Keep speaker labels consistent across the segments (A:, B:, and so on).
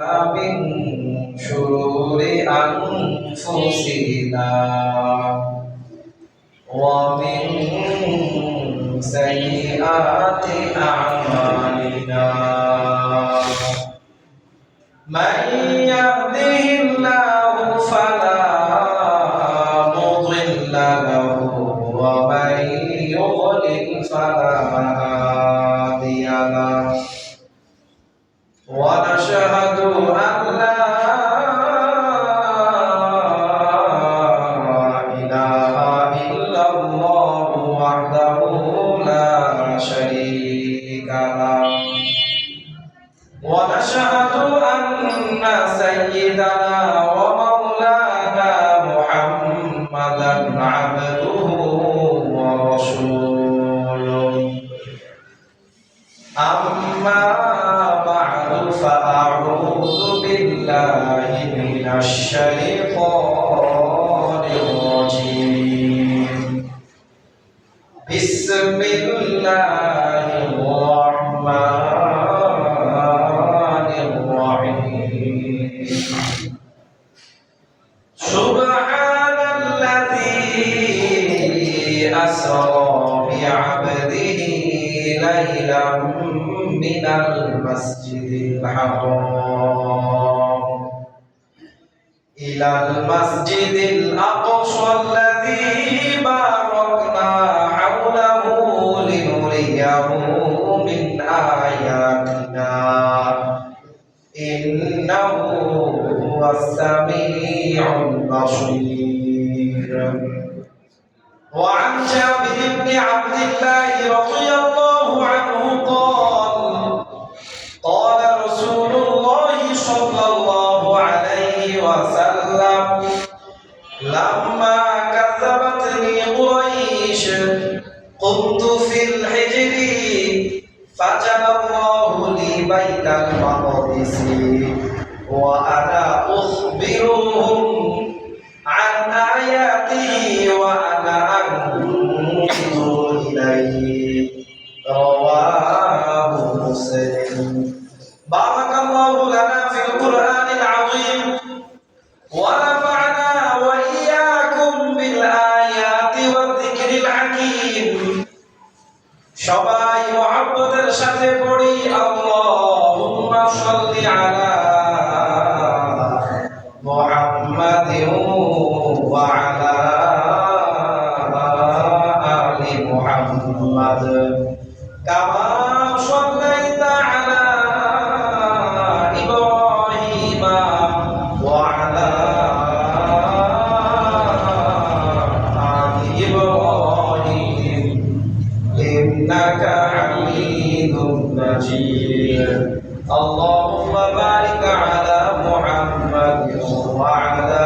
A: من شرور أنفسنا ومن سيئات أعمالنا من يهده الله فلا مضل له ومن يضلل فلا هادي له ونشهد أن لا إله إلا الله وحده لا شريك له ونشهد أن سيدنا ومولانا محمدا عبده ورسوله أما بعد فأعوذ بالله من الشيطان الرجيم بسم الله الرحمن الرحيم سبحان الذي أسرى بعبده ليلا من المسجد الحرام إلى المسجد الأقصى الذي باركنا حوله لنريه من آياتنا إنه هو السميع البصير وعن جابر بن عبد الله رضي الله عنه قال رسول الله صلى الله عليه وسلم لما كذبتني قريش قمت في الحجر فجعل الله لي بيت المقدس وأنا أخبرهم عن آياته وأنا أنظر إليه رواه مسلم بارك الله لنا في القرآن العظيم ونفعنا وإياكم بالآيات والذكر الحكيم সবাই মুহাব্বতের সাথে পড়ি আল্লাহুম্মা সাল্লি আলা মুহাম্মাদিন ওয়া আলা আলি মুহাম্মাদ কামা সাল্লাইতা আলা ইব্রাহিম ওয়া আলা আলি ইব্রাহিম ইন্নাকা হামিদুম মাজিদ اللهم بارك على محمد وعلى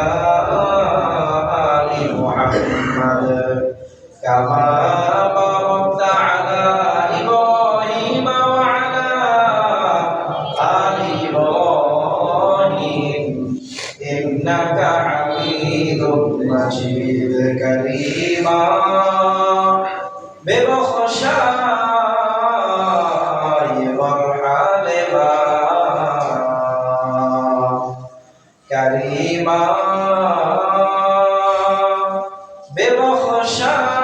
A: آل محمد كما باركت على إبراهيم وعلى آل إبراهيم إنك حميد مجيد كريما ببخشاي وارحمنا كريما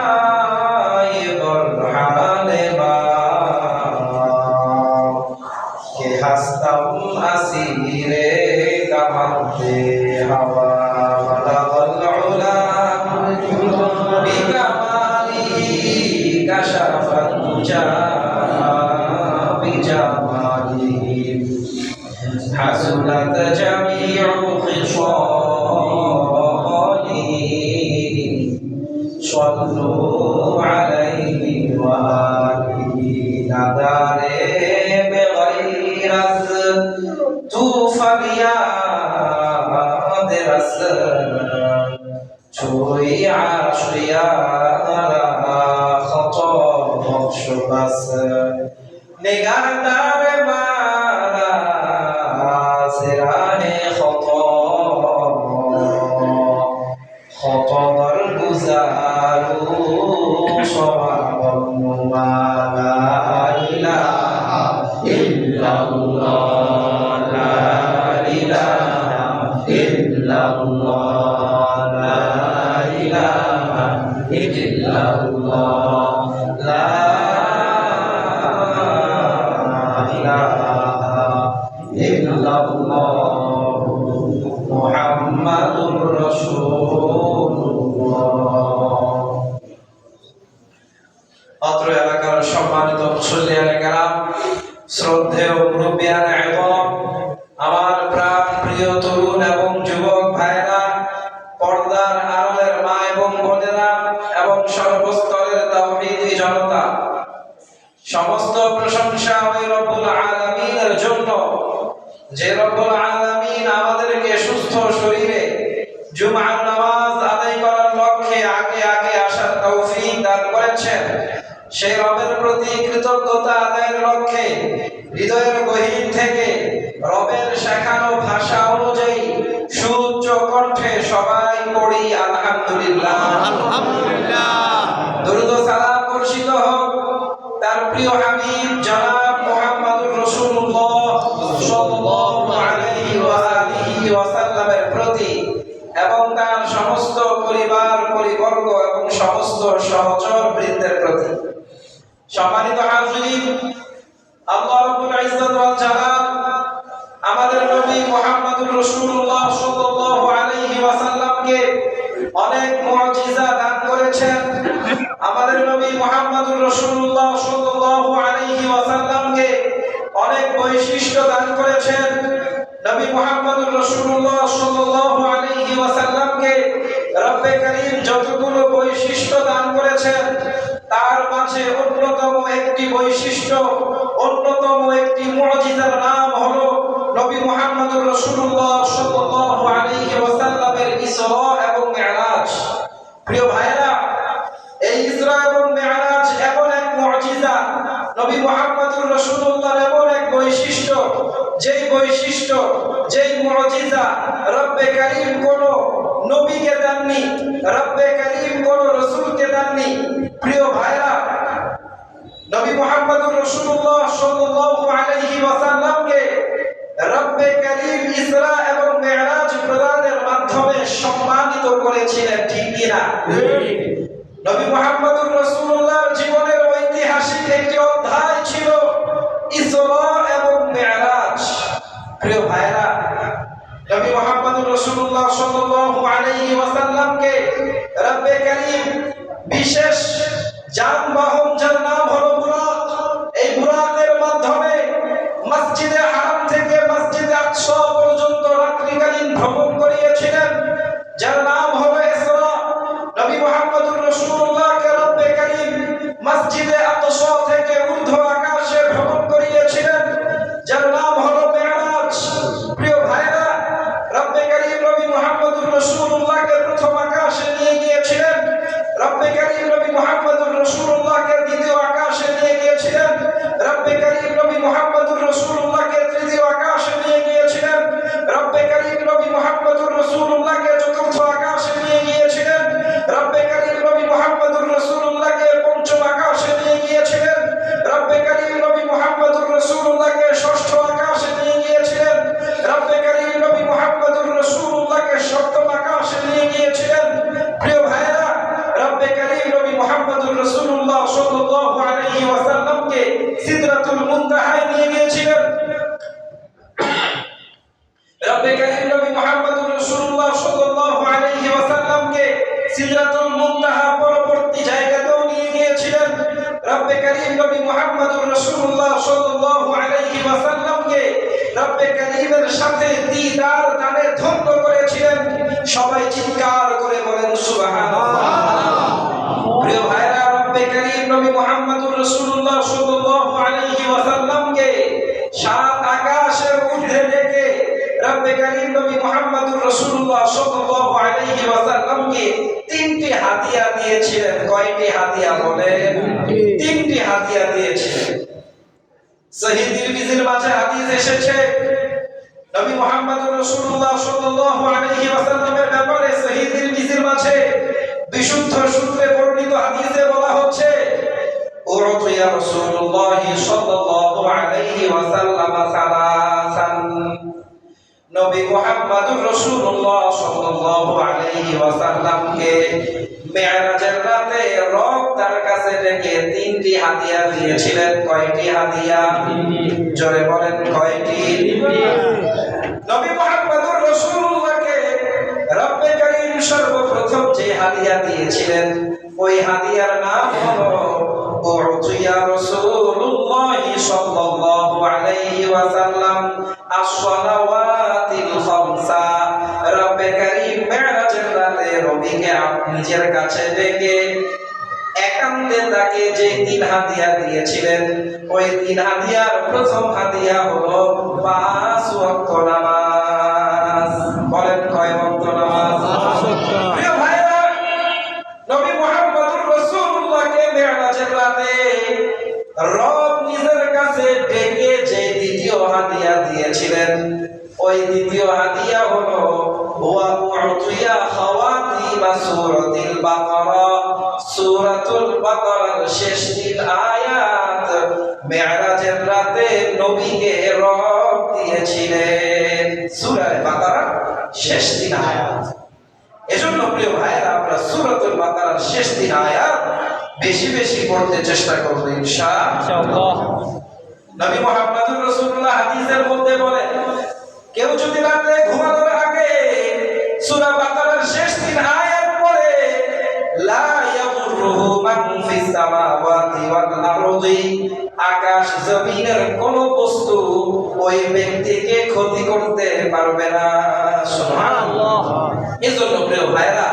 A: ببخشاي وارحمنا کہ ہستم اسیر کمند ہوا بلغ العلا بکماله كشف الدجى بجماله حسنت جميع خصاله صلوا عليه وآله نذار بغير طوفان درس چوئی عاشقیا خطا بخش بس نگهدار مانا سران خطا خطا در گذارو صواب ما لا إله إلا الله لا ইলাহা ইল্লাল্লাহ লা ইলাহা ইল্লাল্লাহ লা ইলাহা ইল্লাল্লাহ মুহাম্মাদুর রাসূলুল্লাহ। অত্র এলাকার সম্মানিত মুসল্লিয়ানে কেরাম, শ্রদ্ধেয় মুরব্বিয়ানে ইযম, আমার প্রাণ প্রিয় তরুণ এবং যুবক ভাইরা, পর্দার আড়ালের মা এবং বোনেরা এবং সর্বস্তরের তাওহীদি জনতা, সমস্ত প্রশংসা ওই রব্বুল আলামিনের জন্য, যে রব্বুল আলামিন আমাদেরকে সুস্থ শরীরে জুমআর নামাজ আদায় করার লক্ষ্যে আগে আগে আসার তৌফিক দান করেছেন। সেই রবের প্রতি কৃতজ্ঞতা আদায়ের লক্ষ্যে হৃদয়ের গহীন থেকে রবের শেখানো ভাষা অনুযায়ী সুউচ্চ কণ্ঠে সবাই পড়ি আলহামদুলিল্লাহ।
B: আলহামদুলিল্লাহ।
A: দরুদ ও সালাম বর্ষিত হোক তার প্রিয় হাবিব জনাব মুহাম্মদুর রাসূলুল্লাহ সাল্লাল্লাহু আলাইহি ওয়া আলিহি ওয়াসাল্লামের প্রতি এবং তার সমস্ত পরিবার পরিবর্গ এবং সমস্ত সহচর বৃন্দের প্রতি। সম্মানিত হাজিরিন, আল্লাহ রাব্বুল ইজ্জত ওয়াল জালাল আমাদের নবী মুহাম্মদুর রাসূলুল্লাহ সাল্লাল্লাহু আলাইহি ওয়াসাল্লামকে অনেক মুআজিজা দান করেছেন। আমাদের নবী মুহাম্মদুর রাসূলুল্লাহ সাল্লাল্লাহু আলাইহি ওয়াসাল্লামকে অনেক বৈশিষ্ট্য দান করেছেন। নবী মুহাম্মদুর রাসূলুল্লাহ সাল্লাল্লাহু আলাইহি ওয়াসাল্লামকে রব্বে কারীম যতগুলো বৈশিষ্ট্য দান করেছেন, তার মাঝে অন্যতম একটি বৈশিষ্ট্য, অন্যতম একটি মুআজিজার নাম হলো নবী মুহাম্মদুর রাসূলুল্লাহ সাল্লাল্লাহু আলাইহি ওয়াসাল্লামের ইসরা এবং মিরাজ। প্রিয় ভাইরা, এই ইসরা এবং মিরাজ এমন এক মুআজিজা, নবী মুহাম্মদুর রাসূলুল্লাহর এমন এক বৈশিষ্ট্য, যেই বৈশিষ্ট্য, যেই মুআজিজা রব্বে কারীম কোন নবীকে দেননি, রব্বে কারীম কোন রাসূলকে দেননি। প্রিয় ভাইরা, নবী মুহাম্মদুর রাসূলুল্লাহ সাল্লাল্লাহু আলাইহি ওয়াসাল্লামকে রব্বে কারীম ইসরা এবং মিরাজ প্রদানের মাধ্যমে সম্মানিত করেছিলেন, ঠিক কি না? নবী মুহাম্মদুর রাসূলুল্লাহর জীবনের ঐতিহাসিক একটি অধ্যায় ছিল ইসরা এবং মিরাজ। প্রিয় ভাইরা, নবী মুহাম্মদুর রাসূলুল্লাহ সাল্লাল্লাহু আলাইহি ওয়াসাল্লামকে রব্বে কারীম বিশেষ যানবাহন, যার নাম হলো বুরাক, এই বুরাকের মাধ্যমে মসজিদে হারাম থেকে মসজিদে আকসা পর্যন্ত রাত্রিকালীন ভ্রমণ করিয়েছিলেন, যার নাম হলো ইসরা। নবী মুহাম্মদুর রাসূলুল্লাহকে রব্বে কারীম মসজিদে আকসা থেকে ঊর্ধ্ব আকাশে ভ্রমণ করিয়েছিলেন, যার নাম হলো মিরাজ। প্রিয় ভাইরা, রব্বে কারীম নবী মুহাম্মদুর রাসূলুল্লাহকে প্রথম আকাশে নিয়ে গিয়েছিলেন, রব্বে কারীম নবী মুহাম্মদুর রাসূলুল্লাহকে দ্বিতীয় আকাশে নিয়ে গিয়েছিলেন, রব্বে কারীম নবী মুহাম্মদুর রাসূলুল্লাহকে তৃতীয় আকাশে নিয়ে গিয়েছিলেন, রব্বে কারীম নবী মুহাম্মদুর রাসূলুল্লাহকে চতুর্থ আকাশে নিয়ে গিয়েছিলেন, রব্বে কারীম নবী মুহাম্মদুর রাসূলুল্লাহকে পঞ্চম আকাশে নিয়ে গিয়েছিলেন, রব্বে কারীম নবী মুহাম্মদুর রাসূলুল্লাহকে ষষ্ঠ আকাশে নিয়ে গিয়েছিলেন, রব্বে কারীম নবী মুহাম্মদুর রাসূলুল্লাহকে সপ্তম আকাশে নিয়ে গিয়েছিলেন। প্রিয় ভাইরা, রব্বে কারীম নবী মুহাম্মদুর রাসূলুল্লাহ সাল্লাল্লাহু আলাইহি ওয়াসাল্লামকে সিদরাতুল মুনতাহায় নিয়ে গিয়েছিলেন। রব্বে কারীম নবী মুহাম্মদুর রাসূলুল্লাহ সাল্লাল্লাহু আলাইহি ওয়াসাল্লামকে সিদরাতুল মুনতাহা পরবর্তী জায়গাতেও নিয়ে গিয়েছিলেন। রব্বে কারীম নবী মুহাম্মদুর রাসূলুল্লাহ সাল্লাল্লাহু আলাইহি ওয়াসাল্লামকে রব্বে কারীমের সাথে দিদার দানে ধন্য করেছিলেন। সবাই চিৎকার করে বলেন সুবহানাল্লাহ। প্রিয় ভাইরা, রব্বে কারীম নবী মুহাম্মদুর রাসূলুল্লাহ সাল্লাল্লাহু আলাইহি ওয়াসাল্লামকে সাত আকাশের ঊর্ধ্বে রেখে রব্বে কারীম নবী মুহাম্মদুর রাসূলুল্লাহ সাল্লাল্লাহু আলাইহি ওয়াসাল্লামকে তিনটি হাদিয়া দিয়েছিলেন। কয়টি হাদিয়া বলেন? তিনটি হাদিয়া দিয়েছিলেন। সহিহ তিরমিজির মাঝে হাদিস এসেছে, নবী মুহাম্মদুর রাসূলুল্লাহ সাল্লাল্লাহু আলাইহি ওয়াসাল্লামের ব্যাপারে সহিহ তিরমিজির মাঝে বিশুদ্ধ সূত্রে বর্ণিত হাদিসে বলা হচ্ছে, উরতিয়া রাসূলুল্লাহ সাল্লাল্লাহু আলাইহি ওয়াসাল্লাম সালাসান, নবী মুহাম্মদুর রাসূলুল্লাহ সাল্লাল্লাহু আলাইহি ওয়াসাল্লামকে মেরাজের রাতে রব তার কাছে ডেকে তিনটি হাদিয়া দিয়েছিলেন। কয়টি হাদিয়া? জোরে বলেন কয়টি? নবী মুহাম্মদুর রাসূলুল্লাহকে রব্বে কারীম সর্বপ্রথম যে হাদিয়া দিয়েছিলেন ওই হাদিয়ার নাম হলো উতিয়া রাসূলুল্লাহ সাল্লাল্লাহু আলাইহি ওয়াসাল্লাম as-salawatil khamsa। রব্বে কারীম মেরাজের রাতে নবীকে নিজের কাছে ডেকে একান্তে তাকে যে তিন হাদিয়া দিয়েছিলেন ওই তিন হাদিয়ার প্রথম হাদিয়া হলো 5 ওয়াক্ত নামাজ। বলেন কয় ওয়াক্ত নামাজ? প্রিয় ভাইরা, নবী মুহাম্মদুর রাসূলুল্লাহকে মেরাজের রাতে রব নিজের কাছে ডেকে যে দ্বিতীয় হাদিয়া দিয়েছিলেন ওই দ্বিতীয় হাদিয়া হলো ওয়া উতিয়া খাওয়াতিম সূরাতুল বাকারা। সূরাতুল বাকারার শেষ তিন আয়াত মেরাজের রাতে নবীকে রব দিয়েছিলেন। সূরা বাকারার শেষ তিন আয়াত। এজন্য প্রিয় ভাইরা, আমরা সূরাতুল বাকারার শেষ তিন আয়াত বেশি বেশি পড়তে চেষ্টা করব ইনশাআল্লাহ। নবী মুহাম্মদুর রাসূলুল্লাহ হাদিসের মধ্যে বলেন, কেউ যদি রাতে ঘুমানোর আগে সূরা বাকারার শেষ তিন আয়াত পড়ে লা ইয়ামুরুহু মান ফিস সামাওয়াতি ওয়াল আরদি, আকাশ জমিনের কোন বস্তু ওই ব্যক্তিকে ক্ষতি করতে পারবে না। সুবহানাল্লাহ। এজন্য প্রিয় ভাইরা,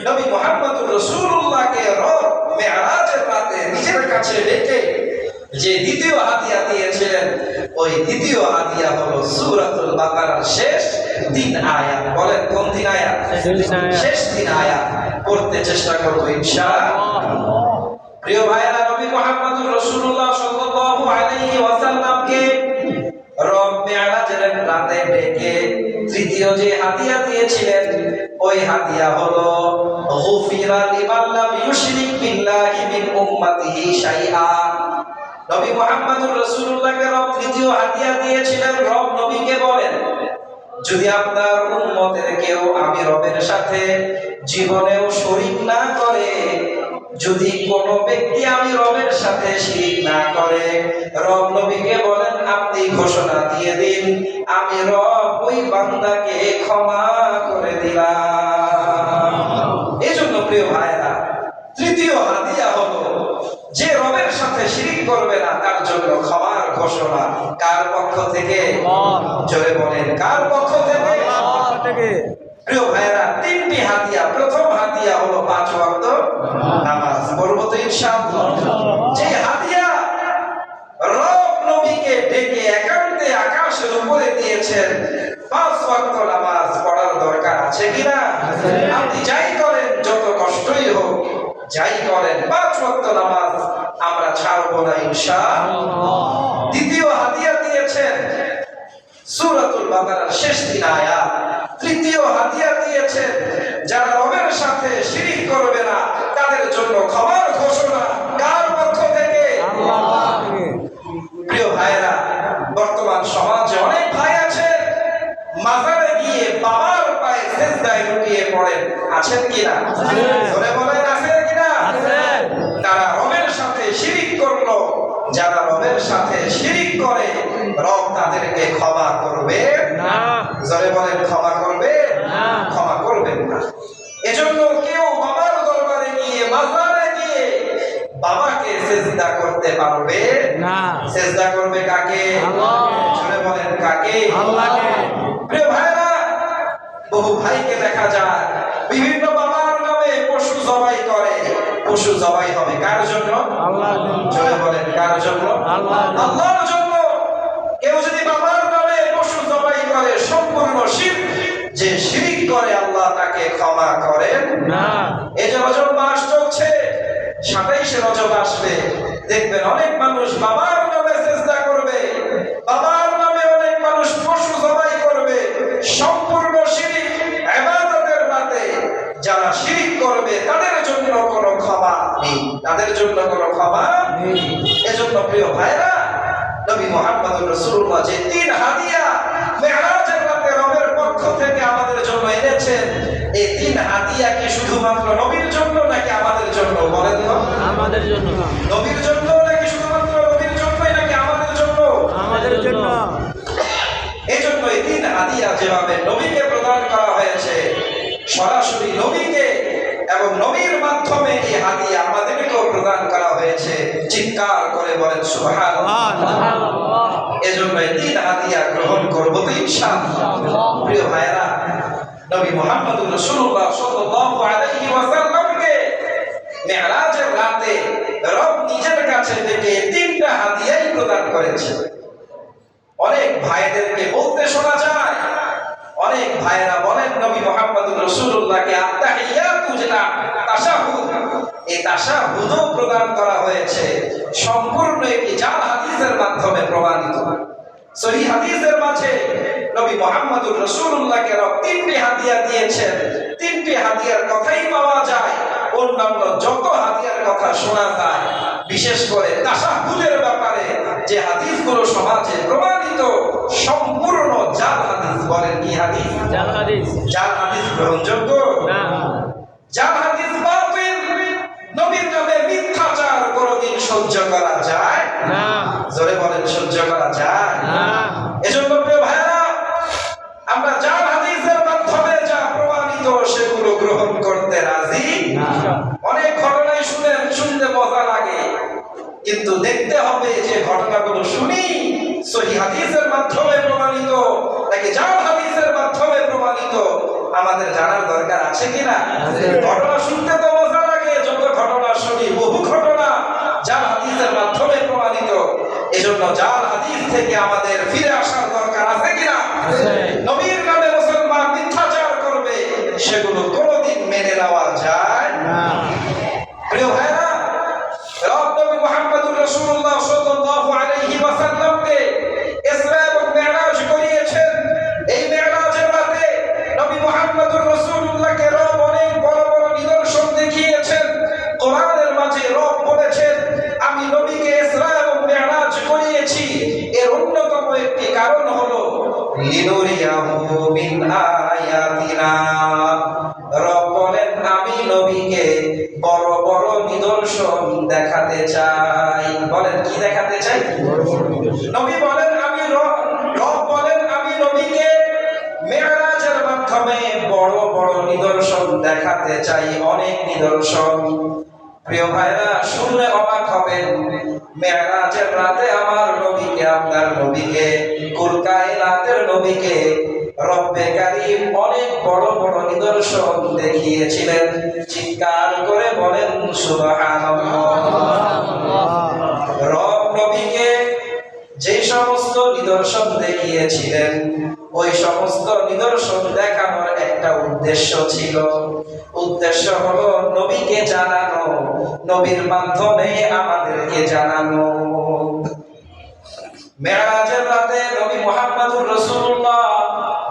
A: নবী মুহাম্মদুর রাসূলুল্লাহকে রব মেরাজের রাতে নিজের কাছে ডেকে যে দ্বিতীয় হাদিয়া দিয়েছিলেন ওই দ্বিতীয় হাদিয়া হলো সূরাতুল বাকারার শেষ তিন আয়াত। বলেন কোন তিন আয়াত? শেষ তিন আয়াত পড়তে চেষ্টা করব ইনশাআল্লাহ। প্রিয় ভাইরা, নবী মুহাম্মদুর রাসূলুল্লাহ সাল্লাল্লাহু আলাইহি ওয়াসাল্লামকে রব মেরাজের রাতে ডেকে তৃতীয় যে হাদিয়া দিয়েছিলেন ওই হাদিয়া হলো গুফিরা লিমান লাম ইউশরিক বিল্লাহি মিন উম্মতিহি শাইআ। নবী মুহাম্মদুর রাসূলুল্লাহকে রব তৃতীয় হাদিয়া দিয়েছিলেন। রব নবীকে বলেন, যদি আপনার উম্মতের কেউ আমি রবের সাথে জীবনেও শরীক না করে, যদি কোন ব্যক্তি আমি রবের সাথে শিরক না করে, রব নবীকে বলেন আপনি ঘোষণা দিয়ে দিন আমি রব ওই বান্দাকে ক্ষমা করে দিলাম। এজন্য প্রিয় ভাইরা, তৃতীয় হাদিয়া হলো যে রবের সাথে শিরক করবে না তার জন্য ক্ষমার ঘোষণা। কার পক্ষ থেকে? জোরে বলেন কার পক্ষ থেকে? আল্লাহর থেকে। প্রিয় ভাইরা, তিনটি হাদিয়া। প্রথম হাদিয়া হলো 5 ওয়াক্ত নামাজ। পড়ব তো ইনশাআল্লাহ। যে হাদিয়া রব নবীকে ডেকে একান্তে আকাশের উপরে দিয়েছেন, 5 ওয়াক্ত নামাজ পড়ার দরকার আছে কিনা? আপনি যাই করেন, যত কষ্টই হোক, যাই করেন, 5 ওয়াক্ত নামাজ আমরা ছাড়বো না ইনশাআল্লাহ। দ্বিতীয় হাদিয়া দিয়েছেন সূরাতুল বাকারার শেষ তিন আয়াত। তৃতীয় হাদিয়া দিয়েছেন যারা রবের সাথে শিরক করবে না তাদের জন্য ক্ষমার ঘোষণা। কার পক্ষ থেকে? আল্লাহ থেকে। প্রিয় ভাইরা, বর্তমান সমাজে অনেক ভাই আছে মাজারে গিয়ে বাবার পায়ে সিজদায় লুটিয়ে পড়েন। আছেন কিনা? জোরে বলেন আছেন কিনা? তারা রবের সাথে শিরক করলো। যারা রবের সাথে শিরক করে রব তাদেরকে ক্ষমা করবে না। জোরে বলেন ক্ষমা করবে না? ক্ষমা করবেন না। এজন্য কেউ বাবার দরবারে গিয়ে মাজারে গিয়ে বাবাকে সিজদা করতে পারবে না। সিজদা করবে কাকে? আল্লাহ। জোরে বলেন কাকে? আল্লাহকে। প্রিয় ভাইরা, বহু ভাইকে দেখা যায় বিভিন্ন বাবার নামে পশু জবাই করে। পশু জবাই হবে কার জন্য? আল্লাহর জন্য। জোরে বলেন কার জন্য? আল্লাহর জন্য। কেউ যদি বাবার নামে পশু জবাই করে সম্পূর্ণ শিরক। যে শিরক করে আল্লাহ তাকে ক্ষমা করেন না। এই যে রজব মাস চলছে, 27শে রজব আসবে, দেখবেন অনেক মানুষ বাবার নামে সিজদা করবে, বাবার নামে অনেক মানুষ পশু জবাই করবে। সম্পূর্ণ শিরক। ইবাদতের রাতে যারা শিরক করবে তাদের জন্য কোনো ক্ষমা নেই, তাদের জন্য কোনো ক্ষমা নেই। এজন্য প্রিয় ভাইরা, নবী মুহাম্মদুর রাসূলুল্লাহ যে তিন হাদিয়া মেরাজের এই তিন হাদিয়া কি শুধুমাত্র নবীর জন্য নাকি আমাদের জন্য? বলেন তো।
B: আমাদের জন্য।
A: নবীর জন্য নাকি শুধুমাত্র নবীর জন্যই নাকি আমাদের জন্য?
B: আমাদের জন্য।
A: এই জন্য এই তিন হাদিয়া যেভাবে নবীকে প্রদান করা হয়েছে, সরাসরি নবীকে এবং নবীর মাধ্যমে এই হাদিয়া আমাদেরকেও প্রদান করা হয়েছে। চিৎকার করে বলেন সুবহানাল্লাহ। এজন্য এই তিন হাদিয়া গ্রহণ করব তো ইনশাআল্লাহ। প্রিয় ভাইরা, নবী মুহাম্মদুর রাসূলুল্লাহ সাল্লাল্লাহু আলাইহি ওয়াসাল্লামকে মেরাজের রাতে রব নিজের কাছে থেকে তিনটা হাদিয়াই প্রদান করেছে। অনেক ভাইদেরকে বলতে শোনা যায়, অনেক ভাইরা বলেন নবী মুহাম্মদুর রাসূলুল্লাহকে আত্তাহিয়াতু যেটা তাশাহুদ, এই তাশাহুদও প্রদান করা হয়েছে। সম্পূর্ণ একটি জাল হাদিসের মাধ্যমে প্রমাণিত। সহিহ হাদিসের মাঝে নবী মুহাম্মদুর রাসূলুল্লাহকে রব তিনটি হাদিয়া দিয়েছেন। তিনটি হাদিয়ার কথাই পাওয়া যায়, অন্যান্য যত হাদিয়ার কথা শোনা যায়, বিশেষ করে তাশাহুদের ব্যাপারে যে হাদিসগুলো সমাজে প্রমাণিত, সম্পূর্ণ জাল হাদিস। বলেন কি হাদিস?
B: জাল হাদিস।
A: জাল হাদিস গ্রহণযোগ্য
B: না।
A: জাল হাদিস বাতিল। নবীর নামে মিথ্যাচার কোনদিন সহ্য করা যায়
B: না।
A: জোরে বলেন, সহ্য করা যায়
B: না।
A: এজন্য প্রিয় ভাইরা, আমরা জাল হাদিসের মাধ্যমে যা প্রমাণিত সেগুলো গ্রহণ করতে রাজি
B: না।
A: অনেক ঘটনাই শুনতে মজা লাগে, কিন্তু দেখতে হবে যে ঘটনাগুলো শুনি সহিহ হাদিসের মাধ্যমে প্রমাণিত নাকি জাল হাদিসের মাধ্যমে প্রমাণিত, আমাদের জানার দরকার আছে কিনা। ঘটনা শুনতে তো মজা লাগে, যত ঘটনা শুনি বহু ঘটনা জাল হাদিসের মাধ্যমে প্রমাণিত। এজন্য জাল হাদিস থেকে আমাদের ফিরে আসার দরকার আছে কিনা। নবীর নামে মুসলমান মিথ্যাচার করবে, সেগুলো কোনোদিন মেনে নেওয়া যায় না। প্রিয় ভাইরা, রব নবী মুহাম্মদুর রাসূলুল্লাহ সাল্লাল্লাহু আলাইহি ওয়াসাল্লামকে ইসরা এবং মিরাজ করিয়েছেন। এই মিরাজের রাতে নবী মুহাম্মদুর রাসূলুল্লাহকে রব অনেক বড় বড় নিদর্শন দেখিয়েছেন। কোরআনের মাঝে রব বলেছেন, আমি নবীকে ইসরা এবং মিরাজ করিয়েছি। এর অন্যতম একটি কারণ হলো লিনুরিয়াহু মিন আয়াতিনা। রব বলেন, আমি নবীকে বড় বড় নিদর্শন দেখাতে চাই। বলেন কি দেখাতে চাই? নবী বলেন, রব বলেন, আমি নবীকে মেরাজের মাধ্যমে বড় বড় নিদর্শন দেখাতে চাই, অনেক নিদর্শন। প্রিয় ভাইরা, শুনলে অবাক হবেন, মেরাজের রাতে আমার নবীকে, আপনার নবীকে, কুল কায়নাতের নবীকে রব্বে কারীম অনেক বড় বড় নিদর্শন দেখিয়েছিলেন। চিৎকার করে বলেন সুবহানাল্লাহ। রব নবীকে যে সমস্ত নিদর্শন দেখিয়েছিলেন, ওই সমস্ত নিদর্শন দেখানোর একটা উদ্দেশ্য ছিল। উদ্দেশ্য হলো নবীকে জানানো, নবীর মাধ্যমে আমাদেরকে জানানো। মেরাজের রাতে নবী মুহাম্মদুর রাসূলুল্লাহ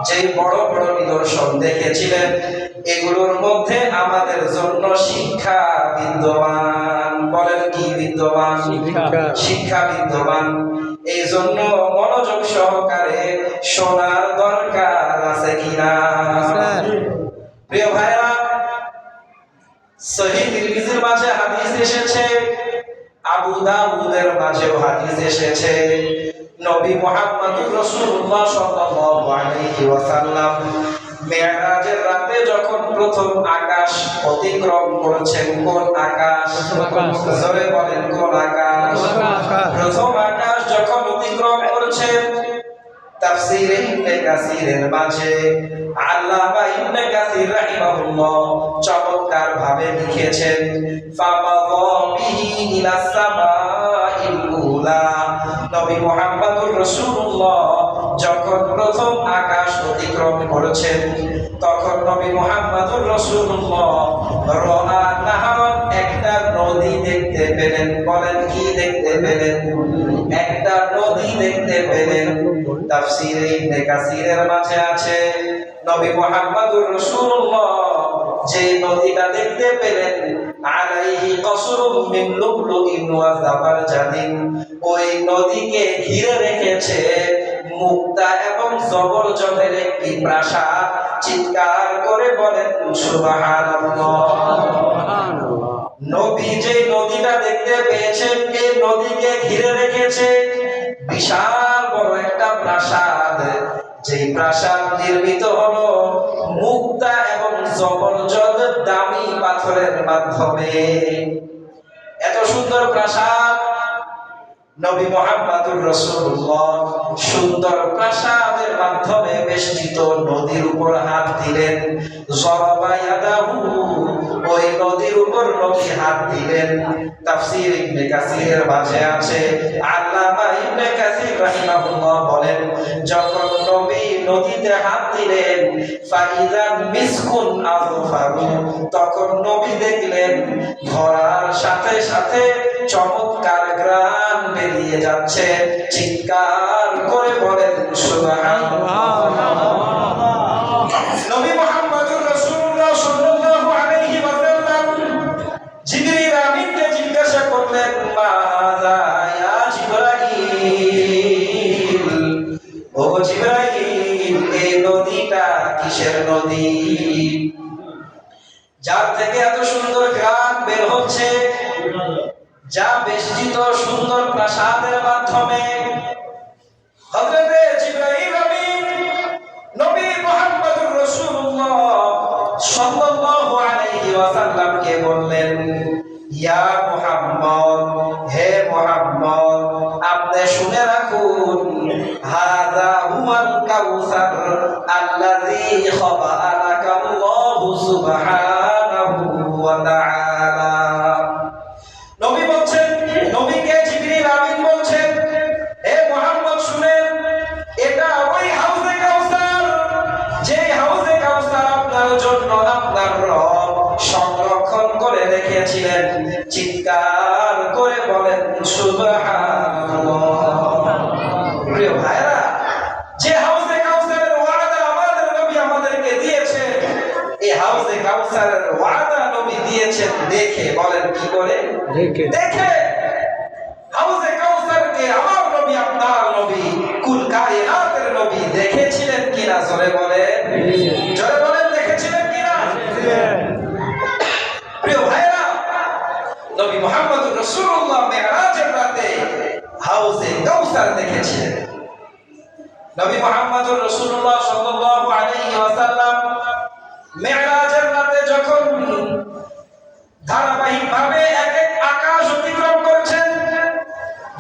A: যে বড় বড় নিদর্শন দেখেছিলেন, এগুলোর মধ্যে আমাদের জন্য শিক্ষা বিদ্যমান। বলেন কি বিদ্যমান? শিক্ষা বিদ্যমান। এই জন্য মনোযোগ সহকারে শোনার দরকার আছে কিনা। প্রিয় ভাইরা, সহিহ তিরমিজির মাঝে হাদিস এসেছে, আবু দাউদের মাঝেও হাদিস এসেছে, নবী মুহাম্মদুর রাসূলুল্লাহ সাল্লাল্লাহু আলাইহি ওয়াসাল্লাম মেরাজের রাতে যখন প্রথম আকাশ অতিক্রম করেছেন। কোন আকাশ? জোরে বলেন, কোন আকাশ? প্রথম আকাশ যখন অতিক্রম করেছেন, তাফসীরে ইবনে কাসিরের মাঝে আল্লামা ইবনে কাসির রাহিমাহুল্লাহ চমৎকার ভাবে লিখেছেন, ফামাযা বিহি ইলা সামাইল উলা। নবী মুহাম্মদুর রাসূলুল্লাহ যখন প্রথম আকাশ অতিক্রম করেছেন, তখন নবী মুহাম্মদুর রাসূলুল্লাহ রাআ নাহরান, একটা নদী দেখতে পেলেন। বলেন কি দেখতে পেলেন? একটা নদী দেখতে পেলেন। তাফসীরে ইবনে কাসিরের মাঝে আছে, নবী মুহাম্মদুর রাসূলুল্লাহ যে নদীটা দেখতে পেলেন, আলাইহি কসরুম মিন লুবলুইন ওয়া যাবারজাদিন, ওই নদীকে ঘিরে রেখেছে মুক্তা এবং জবরজদের একটি প্রাসাদ, চিৎকার করে বলেন সুবহানাল্লাহ। নবী যে নদীটা দেখতে পেয়েছেন, এই নদীকে ঘিরে রেখেছে বিশাল বড় একটা প্রাসাদ। যে প্রাসাদ নির্মিত হলো মুক্তা এবং জবরজদ দামি পাথরের মাধ্যমে। এত সুন্দর প্রাসাদ, নবী মুহাম্মদুর রাসূলুল্লাহ সুন্দর প্রাসাদের মাধ্যমে বেষ্টিত নদীর উপর হাত দিলেন। জরাবা ইয়াদাহু, ওই নদীর উপর নবী হাত দিলেন। তাফসীর ইবনে কাসিরের মাঝে আছে, আল্লামা ইবনে কাসির রাহিমাহুল্লাহ বলেন, যখন নবী নদীতে হাত দিলেন ফাইদা মিসকুন আযফারু, তখন নবী দেখলেন ধরার সাথে সাথে চমৎকার ঘ্রাণ বেরিয়ে যাচ্ছে। চিৎকার করে বলেন সুবহানাল্লাহ। নবী মুহাম্মদুর রাসূলুল্লাহ সাল্লাল্লাহু আলাইহি ওয়াসাল্লাম জিবরিল আমিনকে জিজ্ঞাসা করলেন, মাযা ইয়া জিবরাইল, ও জিবরাইল, এই নদীটা কিসের নদী যার থেকে এত সুন্দর ঘ্রাণ বের হচ্ছে, যা বেষ্টিত সুন্দর প্রাসাদের মাধ্যমে? হযরতে জিবরাইল আমিন নবী মুহাম্মদুর রাসূলুল্লাহ সাল্লাল্লাহু আলাইহি ওয়াসাল্লামকে বললেন, ইয়া মুহাম্মদ, হে মুহাম্মদ, আপনি শুনে রাখুন, হাযা হুয়াল কাউসার আল্লাযী খাবাআনাকা আল্লাহু সুবহানাহু ওয়া তাআলা। নবী বলছেন, নবীকে জিবরিল আমিন বলছেন, হে মুহাম্মদ শুনেন, এটা ওই হাউজে কাউসার, যে হাউজে কাউসার আপনার জন্য আপনার রব সংরক্ষণ করে রেখেছিলেন। চিৎকার করে বলেন সুবহানাল্লাহ। প্রিয় ভাইরা, যে হাউজে কাউসারের ওয়াদা আমাদের নবী আমাদেরকে দিয়েছেন, এই হাউজে কাউসারের ওয়াদা নবী দিয়েছেন দেখে, বলেন কি করে? দেখে। হাউজে কাউসারকে আমার নবী, আপনার নবী, কুল কায়নাতের নবী দেখেছিলেন কিনা? জোরে বলেন, জোরে বলেন, দেখেছিলেন কিনা? প্রিয় ভাইরা, নবী মুহাম্মদুর রাসূলুল্লাহ মিরাজের রাতে হাউজে কাউসার দেখেছিলেন। নবী মুহাম্মদুর রাসূলুল্লাহ সাল্লাল্লাহু আলাইহি ওয়াসাল্লাম মিরাজের রাতে যখন ধারাবাহিকভাবে এক এক আকাশ অতিক্রম করছেন,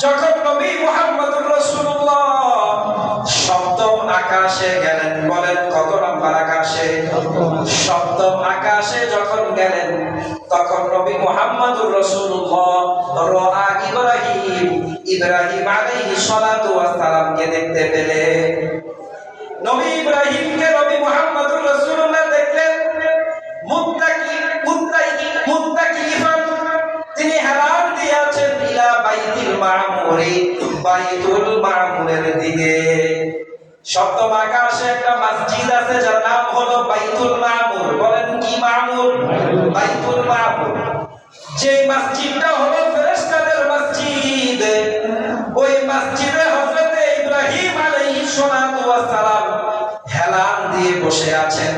A: যখন নবী মুহাম্মদুর রাসূলুল্লাহ সপ্তম আকাশে গেলেন, বলেন কত নম্বর আকাশে? সপ্তম আকাশে যখন গেলেন, তখন নবী মুহাম্মদুর রাসূলুল্লাহ রাআ ইব্রাহিম আলাইহিস সালাতু ওয়াস সালামকে দেখতে পেলেন। নবী ইব্রাহিমকে নবী মুহাম্মদুর রাসূলুল্লাহ দেখলেন মুত্তাকিফান, তিনি হেলান দিয়ে আছেন ইলা বাইতুল মামুরি, বাইতুল মামুরের দিকে। সপ্তম আকাশে একটা মসজিদ আছে যার নাম হলো বাইতুল মামুর। বলেন কি মামুর? বাইতুল মামুর। যে মসজিদটা হলো ফেরেশতাদের মসজিদ, ওই মসজিদে হযরত ইব্রাহিম আলাইহিস সালাতু ওয়াস সালাম হেলান দিয়ে বসে আছেন,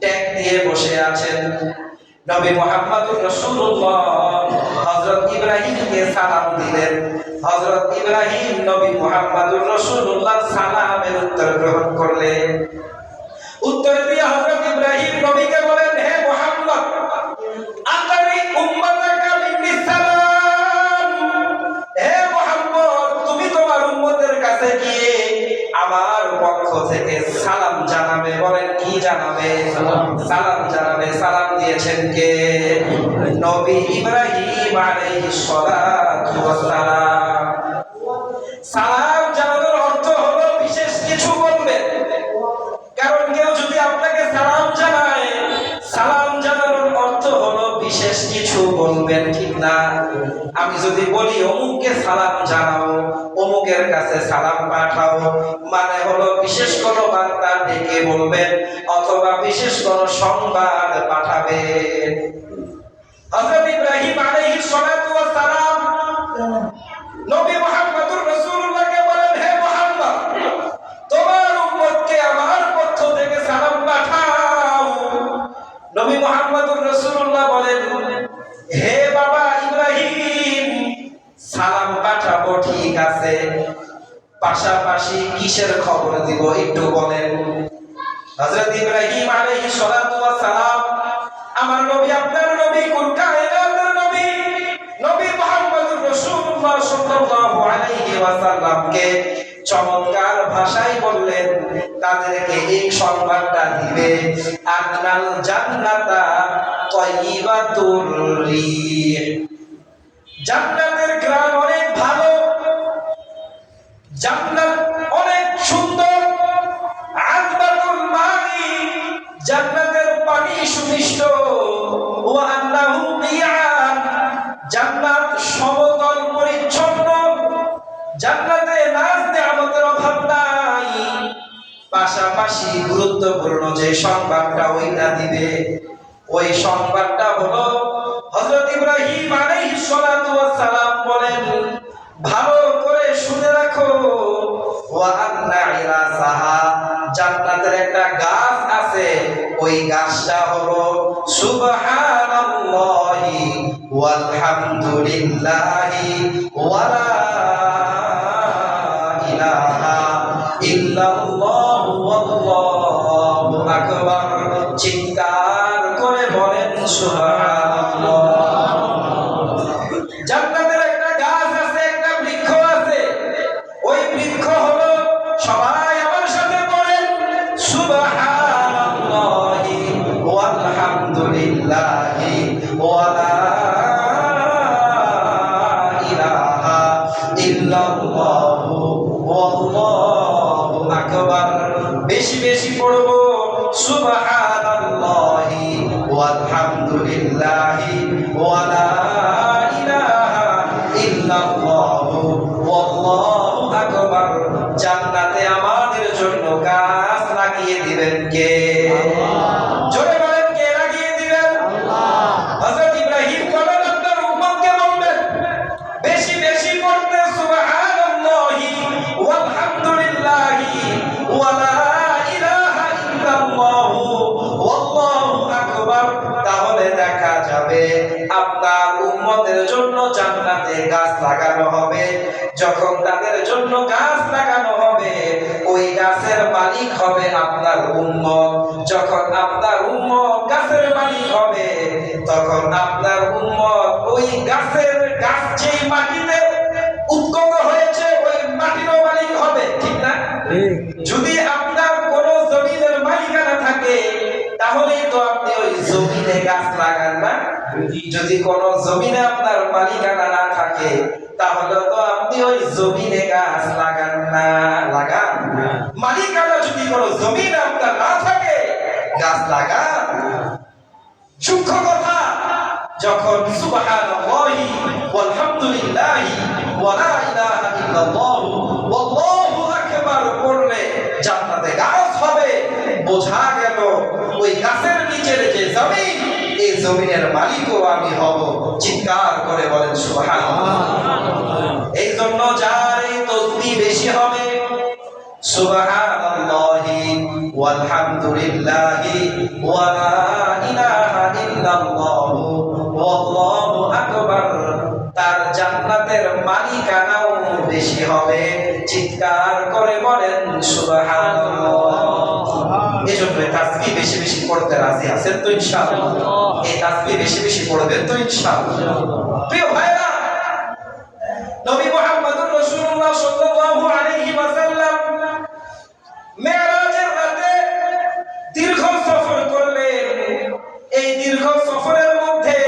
A: ট্যাগ দিয়ে বসে আছেন। নবী মুহাম্মদুর রাসূলুল্লাহ হযরত ইব্রাহিমকে সালাম দিলেন। হযরত ইব্রাহিম নবী মুহাম্মদুর রাসূলুল্লাহ সালামের উত্তর গ্রহণ করলেন। উত্তর দিয়ে হযরত ইব্রাহিম নবীকে বলেন, হে মুহাম্মদ, আতারি উম্মাতাকা মিন্নিস সালাম, হে মুহাম্মদ, তুমি তোমার উম্মতের কাছে গিয়ে আমার পক্ষ থেকে সালাম জানাবে। বলেন কি জানাবে? সালাম জানাবে। সালাম দিয়েছেন কে? নবী ইব্রাহিম আলাইহিস সালাতু ওয়াস সালাম। সালাম জানানোর অর্থ হলো বিশেষ কিছু বলবেন। কারণ কেউ যদি আপনাকে সালাম জানায়, সালাম জানানোর অর্থ হলো বিশেষ কিছু বলবেন, ঠিক না? আমি যদি বলি অমুককে সালাম জানাও, অমুকের কাছে সালাম পাঠাও, মানে হলো বিশেষ কোনো বার্তা ডেকে বলবেন অথবা বিশেষ কোনো সংবাদ পাঠাবেন। হযরত ইব্রাহিম আলাইহিস সালাতু ওয়াস সালাম নবী মুহাম্মদুর রাসূলুল্লাহকে বলেন, হে মুহাম্মদ, তোমার উম্মতকে আমার পক্ষ থেকে সালাম পাঠাও। কিসের খবর দিব একটু বলেন। হযরত ইব্রাহিম আলাইহিস সালাতু ওয়াস সালাম, আমার নবী, আপনার নবী, কুল কায়নাতের নবী, নবী মুহাম্মদুর রাসূলুল্লাহ সাল্লাল্লাহু আলাইহি ওয়াসাল্লামকে চমৎকার ভাষায় বললেন, তাদেরকে এই সংবাদটা দিবে, আন্নাল জান্নাতা তাইয়িবাতুর রিহ, জান্নাতের ঘ্রাণ অনেক ভালো, জান্নাত অনেক সুন্দর, আযবাতুল মাই, জান্নাতের পানি সুমিষ্ট, ওয়া আন্নাহু কিয়াম, জান্নাত সমতল পরিচ্ছন্ন, জান্নাতে নাজ নিয়ামতের অভাব নাই। পাশাপাশি গুরুত্বপূর্ণ যে সংবাদটা ওইটা দিবে, ওই সংবাদটা হলো হযরত ইব্রাহিম আলাইহিস সালাতু ওয়াস সালাম বলেন, ভালো করে শুনে রাখো, ওয়া আন্না ইরাসাহা, জান্নাতের একটা গাছ আছে, ওই গাছটা হলো সুবহানাল্লাহি ওয়াল হামদুলিল্লাহি ওয়া লা ইলাহা ইল্লাল্লাহু ওয়াল্লাহু আকবার। চিৎকার করে বলেন সুবহানাল্লাহ। জান্নাতের একটা গাছ আছে, একটা বৃক্ষ আছে, ওই বৃক্ষ হলো, সবাই আমার সাথে বলেন, সুবহানাল্লাহি ওয়াল হামদুলিল্লাহি ওয়া লা ইলাহা ইল্লাল্লাহু ওয়াল্লাহু আকবার। বেশি বেশি পড়ব, সুবহানাল্লাহি ওয়াল হামদুলিল্লাহি ওয়া লা ইলাহা ইল্লাল্লাহু ওয়াল্লাহু আকবার। জান্নাতে আমাদের জন্য গাছ লাগিয়ে দিবেন কে? জোরে বলেন, কে লাগিয়ে দিবেন? আল্লাহ। হযরত ইব্রাহিম বলেন, আপনার উম্মতকে বলবেন বেশি বেশি পড়তে, সুবহানাল্লাহি ওয়াল হামদুলিল্লাহি ওয়া লা ইলাহা ইল্লাল্লাহু ওয়াল্লাহু আকবার। তাহলে দেখা যাবে আপনার উম্মতের জন্য জান্নাতে গাছ লাগানো হবে। যখন তাদের জন্য গাছ লাগানো হবে, ওই গাছের মালিক হবে আপনার উম্মত। যখন আপনার উম্মত গাছের মালিক হবে, তখন আপনার উম্মত ওই গাছের, গাছ যেই মাটিতে উৎপন্ন হয়েছে, ওই মাটিরও মালিক হবে, ঠিক না? যদি আপনার কোন জমিনের মালিকানা থাকে, তাহলেই তো আপনি ওই জমিনে গাছ লাগান না। যদি কোন জমিনে আপনার মালিকানা না থাকে, তাহলে তো আপনি ওই জমিনে গাছ লাগান না। লাগান মালিকানা যদি কোন জমিনে আপনার না থাকে, গাছ লাগান। সূক্ষ্ম কথা, যখন সুবহানাল্লাহি ওয়াল হামদুলিল্লাহি ওয়া লা ইলাহা ইল্লাল্লাহু ওয়াল্লাহু আকবার পড়লে জান্নাতে গাছ হবে, বোঝা গেল ওই গাছের নিচের যে জমিন, এই জমিনের মালিকও আমি হব। চিৎকার করে বলেন সুবহানাল্লাহ। এই জন্য যার এই তাসবিহ বেশি হবে, সুবহানাল্লাহি ওয়াল হামদুলিল্লাহি ওয়া লা ইলাহা ইল্লাল্লাহু ওয়াল্লাহু আকবার, তার জান্নাতের মালিকানাও বেশি হবে। চিৎকার করে বলেন সুবহানাল্লাহ। এজন্য তাসবিহ বেশি বেশি পড়তে রাজি আছেন তো ইনশাআল্লাহ? এই তাসবিহ বেশি বেশি পড়বেন তো ইনশাআল্লাহ? প্রিয় ভাইরা, নবী মুহাম্মদুর রাসূলুল্লাহ সাল্লাল্লাহু আলাইহি ওয়াসাল্লাম মেরাজের রাতে দীর্ঘ সফর করলেন। এই দীর্ঘ সফরের মধ্যে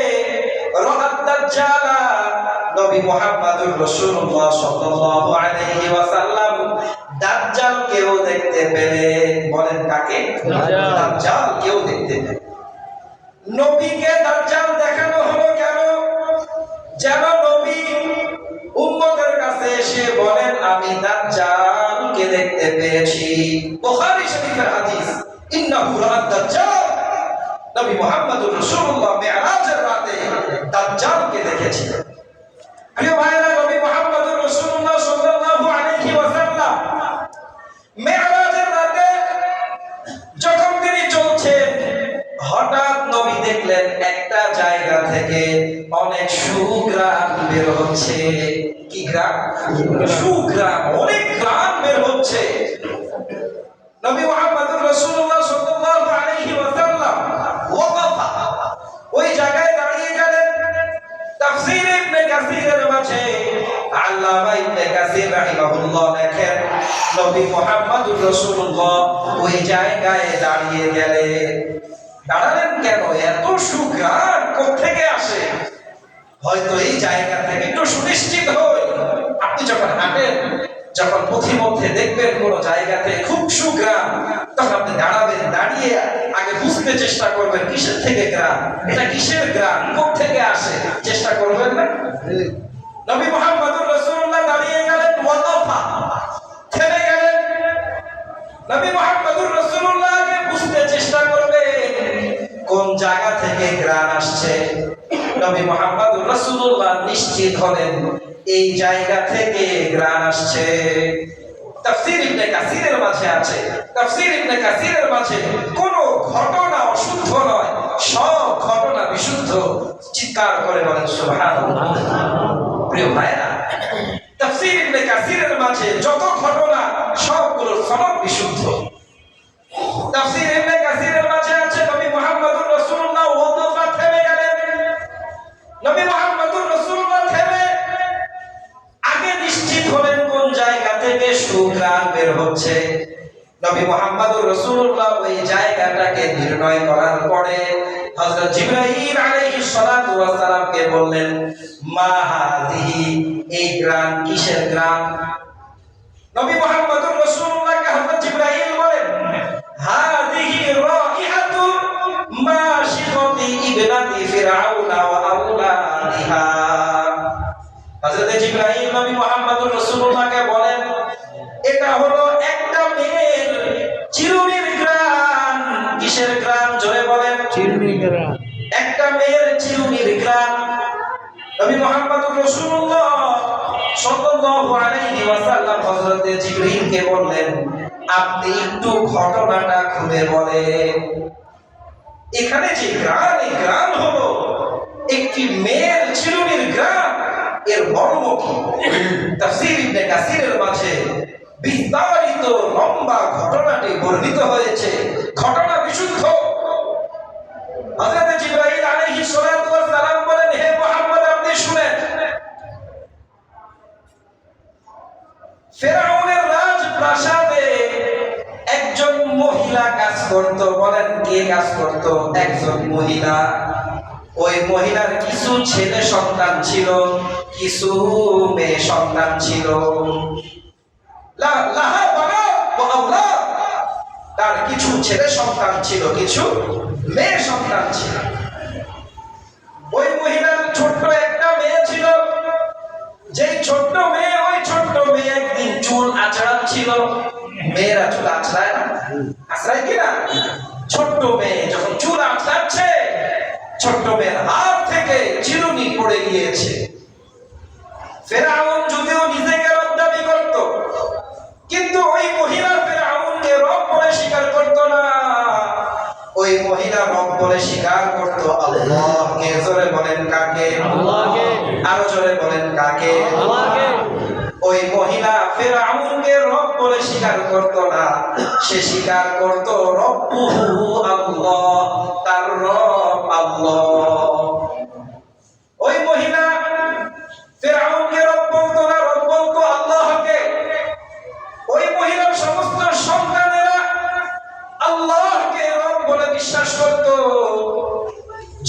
A: রাআত দাজ্জালা, নবী মুহাম্মদুর রাসূলুল্লাহ সাল্লাল্লাহু আলাইহি ওয়াসাল্লাম দাজ্জালকেও দেখতে পেলেন। বলেন কাকে? দাজ্জালকেও দেখতে পেলেন। নবীকে দাজ্জাল দেখানো হলো কেন? যেন নবী উম্মতের কাছে এসে বলেন, আমি দাজ্জালকে দেখতে পেয়েছি। বুখারী শরীফের হাদিস, ইন্নাহু রাআত দাজ্জাল, নবী মুহাম্মদুর রাসূলুল্লাহ মিরাজের রাতে দাজ্জালকে দেখেছিলেন। প্রিয় ভাইরা, নবী মুহাম্মদুর রাসূলুল্লাহ সাল্লাল্লাহু আলাইহি ওয়াসাল্লাম মিরাজের রাতে যখন তিনি চলছেন, হঠাৎ নবী দেখলেন একটা জায়গা থেকে অনেক সুঘ্রাণ বের হচ্ছে। কি কি গ্রাম? সুগ্রাম, অনেক গ্রাম বের হচ্ছে। নবী মুহাম্মদুর রাসূলুল্লাহ সাল্লাল্লাহু আলাইহি ওয়াসাল্লাম ওয়াকাফা, ওই জায়গায় দাঁড়িয়ে গেলেন। তাফসীর ইবনে কাসীরের মাঝে আল্লামা ইবনে কাসীর রাহিমাহুল্লাহ লেখেন, নবী মুহাম্মদুর রাসূলুল্লাহ ওই জায়গায় দাঁড়িয়ে গেলেন। দাঁড়ালেন কেন? এত সুগ্রাম কোত্থেকে আসে? হয়তো এই জায়গা থেকে একটু সুনিশ্চিত হই, আপনি যখন হাঁটেন, যখন পথিমধ্যে দেখবেন কোন জায়গাতে খুব সুগ্রাম, তখন আপনি দাঁড়াবেন, দাঁড়িয়ে আগে বুঝতে চেষ্টা করবেন কিসের থেকে গ্রাম, এটা কিসের গ্রাম, কোত্থেকে আসে, চেষ্টা করবেন না? নবী মুহাম্মদুর রাসূলুল্লাহ দাঁড়িয়ে গেলেন, ওয়াকাফা, থেমে গেলেন। নবী মুহাম্মদুর রাসূলুল্লাহ আগে বুঝতে চেষ্টা করবেন কোন জায়গা থেকে গ্রাম আসছে। নবী মুহাম্মদুর রাসূলুল্লাহ নিশ্চিত হলেন এই জায়গা থেকে গ্রাম আসছে। তাফসীর ইবনে কাসীরের মাঝে আছে, তাফসীর ইবনে কাসীরের মাঝে কোন ঘটনা অশুদ্ধ নয়, সব ঘটনা বিশুদ্ধ। চিৎকার করে বলেন সুবহানাল্লাহ। প্রিয় ভাইরা, তাফসীর ইবনে কাসীরের মাঝে যত ঘটনা সবগুলো সনদ বিশুদ্ধ। তাফসীর ইবনে কাসীরের মাঝে আছে নবী মুহাম্মদুর রাসূলুল্লাহ ওয়াকাফা, থেমে গেলেন। নবী মুহাম্মদুর রাসূলুল্লাহ থেমে আগে নিশ্চিত হলেন কোন জায়গা থেকে সুগ্রাম বের হচ্ছে। নবী মুহাম্মদুর রাসূলুল্লাহ ওই জায়গাটাকে নির্ণয় করার পরে হযরত জিবরাইল আলাইহিস সালাতু ওয়াস সালামকে বললেন, মা হাযিহি, এই গ্রাম কিসের গ্রাম? নবী মুহাম্মদুর রাসূলুল্লাহকে হযরত জিবরাইল বলেন, হাযিহি রাইহাতু মাশিকাতি ইবনাতি ফিরআউনা ওয়া আওলাদিহা। হযরত জিবরাইল নবী মুহাম্মদুর রাসূলুল্লাহকে বলেন, এটা হলো একটা মেয়ের চিরুনির গ্রাম। কিসের গ্রাম? জোরে বলেন।
B: চিরুনির গ্রাম।
A: একটা মেয়ের চিরুনির গ্রাম। নবী মুহাম্মদুর রাসূলুল্লাহ সাল্লাল্লাহু আলাইহি ওয়াসাল্লাম হযরত জিবরাইলকে বললেন, আপনি একটু ঘটনাটা খুলে বলেন। এখানে যে গ্রাম, এই গ্রাম হলো একটি মেয়ের চিরুনির গ্রাম, এর মর্ম কি? তাফসীর ইবনে কাসীরের মাঝে বিস্তারিত লম্বা ঘটনাটি বর্ণিত হয়েছে, ঘটনা বিশুদ্ধ। হযরত জিবরাইল আলাইহিস সালাতু ওয়াস সালাম বলেন, হে মুহাম্মদ, আপনি শুনেন, ফিরআউনের রাজপ্রাসাদে একজন মহিলা কাজ করত। বলেন, কে কাজ করত? একজন মহিলা। ওই মহিলার কিছু ছেলে সন্তান ছিল, কিছু মেয়ে সন্তান ছিল। লাহা বানাত ওয়া আওলাদ, তার কিছু ছেলে সন্তান ছিল, কিছু মেয়ে সন্তান ছিল। ওই মহিলার ছোট্ট একটা মেয়ে ছিল, যেই ছোট্ট মেয়ে, ওই ছোট্ট মেয়ে একদিন চুল আঁচড়াচ্ছিল। মেয়েরা চুল আঁচড়ায় না? আঁচড়ায় কিনা? ছোট্ট মেয়ে যখন চুল আঁচড়াচ্ছে, ছোট্ট মেয়ের হাত থেকে চিরুনি পড়ে গিয়েছে। ফিরআউন যদিও নিজেকে রব দাবি করত, কিন্তু ওই মহিলা ফিরআউনকে রব বলে স্বীকার করত না। ওই মহিলা রব বলে স্বীকার করত আল্লাহকে। জোরে বলেন কাকে?
B: আল্লাহকে।
A: আরো জোরে বলেন কাকে?
B: আল্লাহকে।
A: ওই মহিলা ফিরআউনকে রব বলে স্বীকার করত না, সে স্বীকার করত রব্বুহু আল্লাহ, তার রব আল্লাহ। ওই মহিলা ফিরআউনকে রব বলতো না, রব বলতো আল্লাহকে। ওই মহিলার সমস্ত সন্তানেরা আল্লাহকে রব বলে বিশ্বাস করত।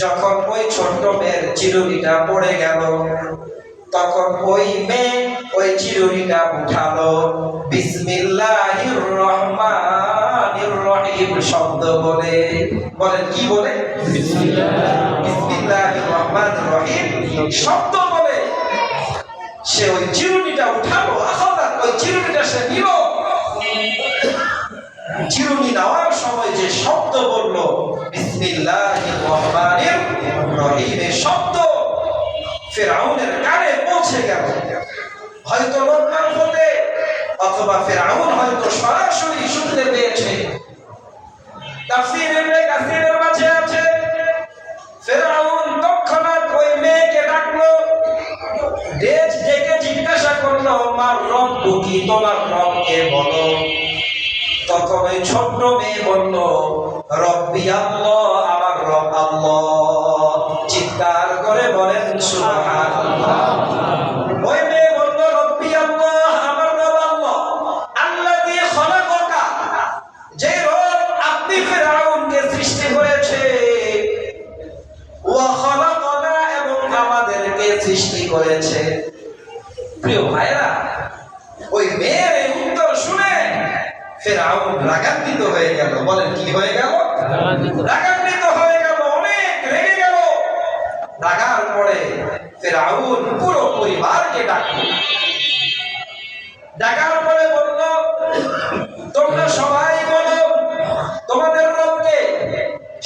A: যখন ওই ছোট্ট মেয়ের চিরুনিটা পড়ে গেল, তখন ওই মেয়ে ওই চিরুনিটা উঠালো, বিসমিল্লাহির রহমানির রহিম শব্দ বলে। বলেন, কি বলে? বিসমিল্লাহির রহমানির রহিম শব্দ বলে সে ওই চিরুনিটা উঠালো। আখাদাত, ওই চিরুনিটা সে নিল। চিরুনি নেওয়ার সময় যে শব্দ বললো বিসমিল্লাহির রহমানির রহিম, শব্দ ফিরআউনের কানে পৌঁছে গেল। হয়তো লোকমান হতে, অথবা ফিরআউন হয়তো সরাসরি শুনতে পেয়েছে। তাফসীর ইবনে কাসীরের মাঝে আছে, ফিরআউন তৎক্ষণাৎ ওই মেয়েকে ডাকলো, ডেকে জিজ্ঞাসা কি তোমার রবকে বলো। তখন ওই ছোট্ট মেয়ে বলল, রব্বি আল্লাহ, আমার রব আল্লাহ। চিৎকার করে বলেন সুবহানাল্লাহ। ওই মেয়ে বলল, রব্বি আল্লাহ, আমার রব আল্লাহ। আল্লাযী খলাকাকা, যে রব আপনি ফিরআউনকে সৃষ্টি করেছে, ওয়া খলাকানা, এবং আমাদেরকে সৃষ্টি করেছে। প্রিয় ভাইরা, ওই মেয়ের এই উত্তর শুনে ফিরআউন রাগান্বিত হয়ে গেল। বলেন কি হয়ে গেল? রাগান্বিত হয়ে গেল, অনেক রেগে গেল। রাগার পরে ফিরআউন পুরো পরিবারকে ডাকলো। ডাকার পরে বলল, তোমরা সবাই বলো তোমাদের রবকে।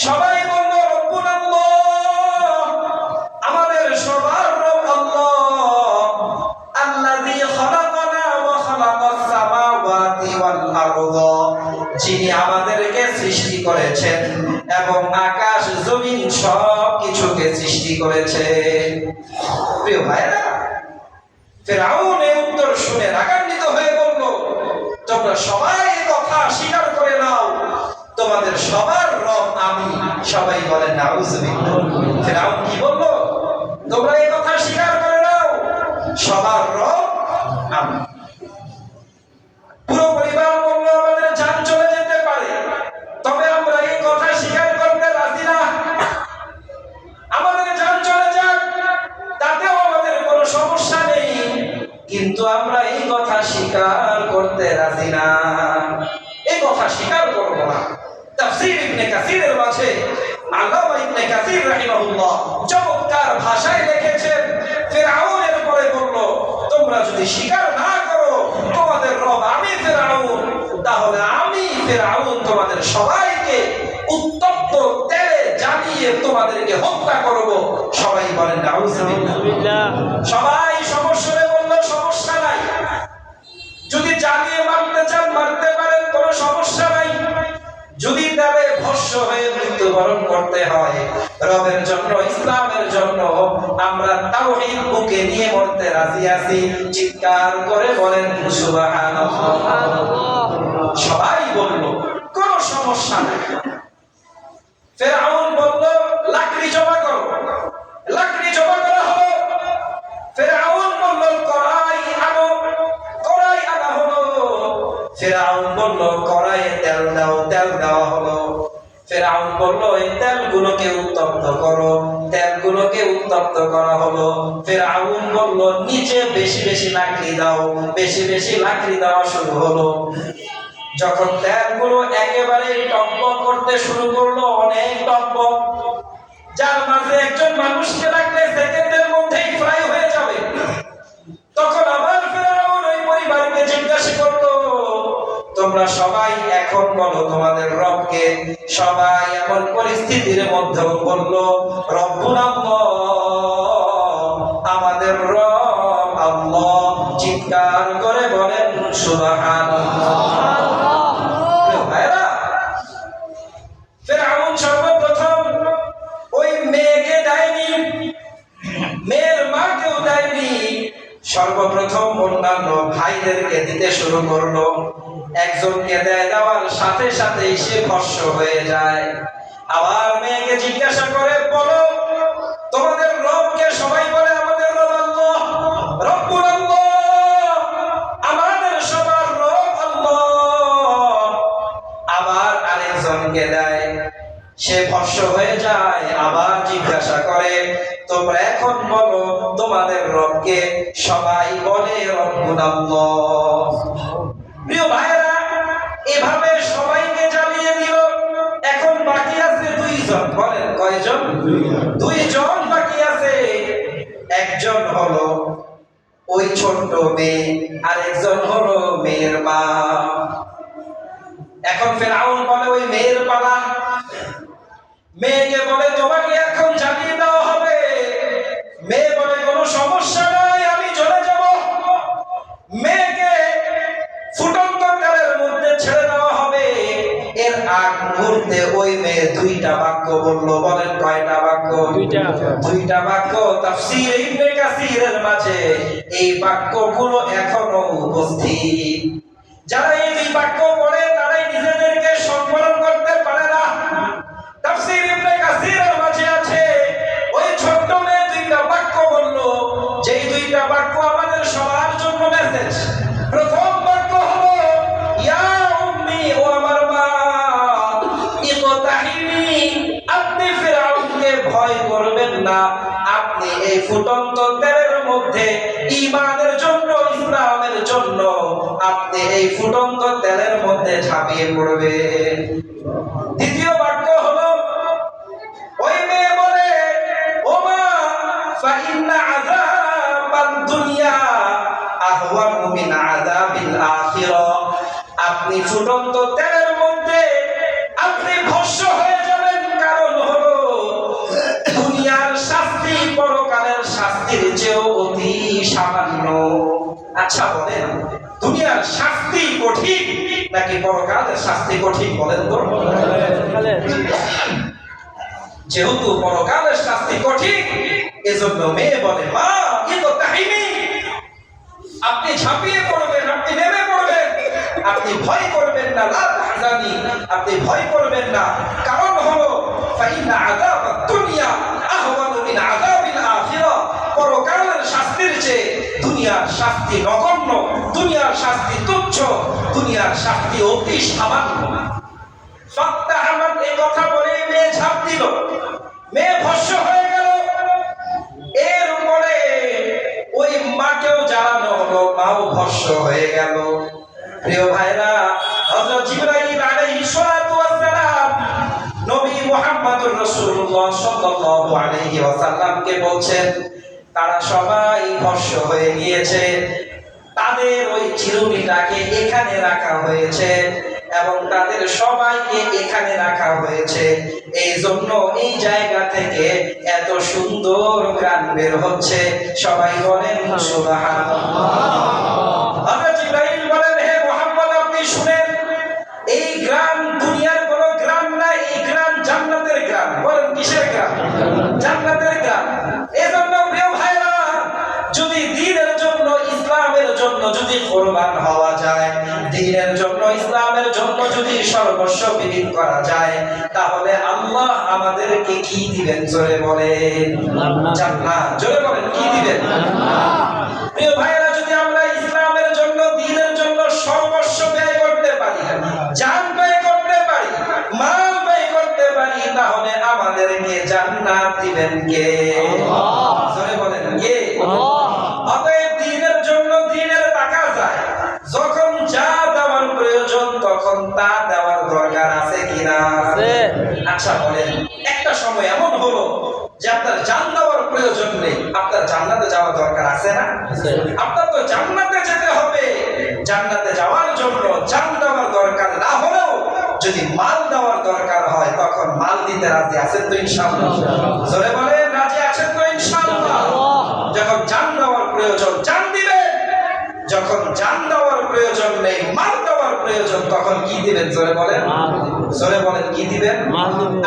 A: সবাই বলল, রব্বুল আল্লাহ, আমাদের সবার রব আল্লাহ। আল্লাযী খলাকানা ওয়া খলাকাস সামাওয়াতি ওয়াল আরদ, যিনি আমাদেরকে সৃষ্টি করেছেন এবং আকাশ জমিন সব কিছুকে সৃষ্টি করেছেন। প্রিয় ভাইরা, ফিরআউন এই উত্তর শুনে রাগান্বিত হয়ে বলল, তোমরা সবাই কথা স্বীকার করে নাও, তোমাদের সবার রব আমি। সবাই বলেন নাউযুবিল্লাহ। ফিরআউন কি বলল? তোমরা এই কথা স্বীকার করে নাও, সবার রব আমি। পুরো পরিবার বলল, আমাদের জান চলে যেতে পারে, তবে আমরা এই কথা স্বীকার করতে রাজি না। আমাদের জান চলে যাক, তাতেও আমাদের কোনো সমস্যা নেই, কিন্তু আমরা এই কথা স্বীকার করতে রাজি না। এই কথা স্বীকার করব না। তাফসীর ইবনে কাসীরের মাঝে আল্লামা ইবনে কাসীর রাহিমাহুল্লাহ চমৎকার ভাষায় লিখেছেন, ফিরআউনের পরে বলল, তোমরা যদি স্বীকার না করো তোমাদের রব আমি ফিরআউন, তাহলে আমি ফিরআউন তোমাদের সবাইকে উত্তপ্ত তেলে জ্বালিয়ে তোমাদেরকে হত্যা করব। সবাই বলেন নাউযুবিল্লাহ। সবাই সমস্যায় বলল, সমস্যা নাই, যদি জ্বালিয়ে মারতে চান মারতে পারেন, কোনো সমস্যা নাই। যদি তারে ভস্য হয়ে মৃত্যুবরণ করতে হয় রবের জন্য, ইসলামের জন্য, আমরা তাওহীদ বুকে নিয়ে মরতে রাজি আছি। চিৎকার করে বলেন সুবহানাল্লাহ। সবাই বলল, কোনো সমস্যা নাই। ফিরআউন বলল, লাকড়ি জমা করো। লাকড়ি জমা করা হলো। ফিরআউন বলল, কড়াই আনো। কড়াই আনা হলো। ফিরআউন বলল, কড়াইয়ে তেল দাও। তেল দেওয়া হলো। ফিরআউন বলল, এই তেলগুলোকে উত্তপ্ত করো। তেলগুলোকে উত্তপ্ত করা হলো। ফিরআউন বলল, নিচে বেশি বেশি লাকড়ি দাও। বেশি বেশি লাকড়ি দেওয়া শুরু হলো। যখন তেলগুলো একেবারে টকবক করতে শুরু করলো, অনেক টকবক, যার মাঝে একজন মানুষকে রাখলে সেকেন্ডের মধ্যেই ফ্রাই হয়ে যাবে, তখন আবার ফিরআউন ওই পরিবারকে জিজ্ঞাসা করলো, তোমরা সবাই এখন বলো তোমাদের রবকে। সবাই এমন পরিস্থিতির মধ্যে বলল, রব্বুল আল্লাহ, আমাদের রব আল্লাহ। চিৎকার করে বলেন সুবহানাল্লাহ। ফিরআউন সর্বপ্রথম ওই মেয়েকে দেয়নি, মেয়ের মাকেও দেয়নি, সর্বপ্রথম অন্যান্য ভাইদেরকে দিতে শুরু করলো। একজনকে দেওয়ার সাথে সাথে সে ভস্য হয়ে যায়। আবার মেয়েকে জিজ্ঞাসা করে, বলো তোমাদের রবকে। সবাই বলে, আমাদের রব আল্লাহ, রব্বুল আল্লাহ, আমাদের সবার রব আল্লাহ। আবার আরেকজনকে দেয়, সে ভস্য হয়ে যায়। আবার জিজ্ঞাসা করে, তোমরা এখন বলো তোমাদের রবকে। সবাই বলে, রব্বুল আল্লাহ। প্রিয় ভাইরা, এভাবে সবাইকে জ্বালিয়ে দিল। এখন বাকি আছে দুইজন। বলেন কয়জন? দুইজন বাকি আছে। একজন হলো ওই ছোট্ট মেয়ে, আরেকজন হলো মেয়ের মা। এখন ফিরআউন বলে, ওই মেয়ের পালা। মেয়েকে বলে, তোমাকে এখন জ্বালিয়ে দেওয়া হবে। মেয়ে বলে, কোনো সমস্যা নাই, আমি চলে যাব। মেয়েকে ফুটন্ত তেলের মধ্যে ছেড়ে দেওয়া হবে। এর আগ মুহূর্তে ওই মেয়ে দুইটা বাক্য বললো। বলেন কয়টা বাক্য? দুইটা বাক্য। তাফসীর ইবনে কাসিরের মাঝে এই বাক্যগুলো এখনো উপস্থিত। যারা এই দুই বাক্য পড়ে তারাই নিজেদেরকে সম্বরণ করতে পারে না। তাফসীর ইবনে কাসিরের মাঝে আছে ওই ছোট্ট মেয়ে দুইটা বাক্য বললো, যেই দুইটা বাক্য আমাদের সবার জন্য মেসেজ। প্রথম বাক্য হলো ইয়া উম্মি, ও আমার মা, ইকতাহিনি, আপনি ফিরআউনকে ভয় করবেন না। আপনি এই ফুটন্ত তেলের মধ্যে ঈমানের জন্য, ইসলামের জন্য আপনি এই ফুটন্ত তেলের মধ্যে ঝাঁপিয়ে পড়বেন। দ্বিতীয় বাক্য হলো ওই মেয়ে বলে, ও মা, ফাইন্না আযাবাদ দুনিয়া আহওয়ানু মিন আযাবিল আখিরাহ, আপনি ফুটন্ত তেলের মধ্যে আপনি ভস্ম হয়ে যাবেন। কারণ হলো দুনিয়ার শাস্তি পরকালের শাস্তির চেয়েও অতি সামান্য। আচ্ছা বলেন, দুনিয়ার শাস্তি কঠিন নাকি পরকালের শাস্তি কঠিন? বলেন তো। যেহেতু পরকালের শাস্তি কঠিন, এজন্য মেয়ে বলে, মা, এ তো কাহিনী, আপনি ঝাঁপিয়ে পড়বেন, আপনি নেমে পড়বেন, আপনি ভয় করবেন না, লা তাহজানি, আপনি ভয় করবেন না। কারণ হলো ফাইন্না আযাবাদ দুনিয়া আহওয়ানু মিন আযাবিল আখিরাহ, পরকালের শাস্তির চেয়ে দুনিয়ার শাস্তি নগণ্য, দুনিয়ার শাস্তি তুচ্ছ, দুনিয়ার শাস্তি অতি সামান্য। ফাত্তাহামাত এই কথা বলে মেয়ে ঝাঁপ দিল, মেয়ে ভস্ম হয়ে গেল। এর উপরে ওই মাকেও জ্বালানো হলো, মাও ভস্ম হয়ে গেল। প্রিয় ভাইরা, হযরত জিবরাইল আলাইহিস সালাতু ওয়াস সালাম নবী মুহাম্মদুর রাসূলুল্লাহ সাল্লাল্লাহু আলাইহি ওয়াসাল্লামকে বলছেন, তারা সবাই ভস্ম হয়ে গিয়েছে, তাদের ওই চিরুনিটাকে এখানে রাখা হয়েছে এবং তাদের সবাইকে এখানে রাখা হয়েছে। এই জন্য এই জায়গা থেকে এত সুন্দর গান বের হচ্ছে। সবাই বলেন সুবহানাল্লাহ। হযরত জিবরাইল বলেন, হে মুহাম্মদ, আপনি শুনেন, এই গ্রাম দুনিয়ার কোনো গ্রাম না, এই গ্রাম জান্নাতের গ্রাম। বলেন কিসের গ্রাম? জান্নাতের গ্রাম। এজন্য প্রিয় ভাইরা, যদি দ্বীনের জন্য, ইসলামের জন্য যদি কুরবান হওয়া যায়, দ্বীনের জন্য, ইসলামের জন্য যদি সর্বস্ব বিলীন করা যায়, তাহলে আল্লাহ আমাদেরকে কি দিবেন? জোরে বলেন জান্নাত। জোরে বলেন কি দিবেন? প্রিয় ভাইরা, যদি আমরা ইসলামের জন্য, দ্বীনের জন্য সর্বস্ব ব্যয় করতে পারি, জান ব্যয় করতে পারি, মাল ব্যয় করতে পারি, তাহলে আমাদেরকে জান্নাত দিবেন কে? আল্লাহ। জোরে বলেন কে? আল্লাহ। অতএব দ্বীনের জন্য দ্বীনের টাকা যায়, যখন যা দেওয়ার প্রয়োজন তখন তা দেওয়ার দরকার আছে কিনা? আচ্ছা বলেন, একটা সময় এমন হলো যে আপনার জান দেওয়ার প্রয়োজন নেই, আপনার জান্নাতে যাওয়ার দরকার আছে না? আপনার তো জান্নাতে যেতে হবে। জান্নাতে যাওয়ার জন্য জান দেওয়ার দরকার না হলেও যদি মাল দেওয়ার দরকার হয়, তখন মাল দিতে রাজি আছেন তো ইনশাআল্লাহ? জোরে বলেন, রাজি আছেন তো ইনশাআল্লাহ? যখন জান দেওয়ার প্রয়োজন জান দিবেন, যখন জান দেওয়ার প্রয়োজন নেই, মাল দেওয়ার প্রয়োজন, তখন কি দিবেন? জোরে বলেন। জোরে বলেন কি দিবেন?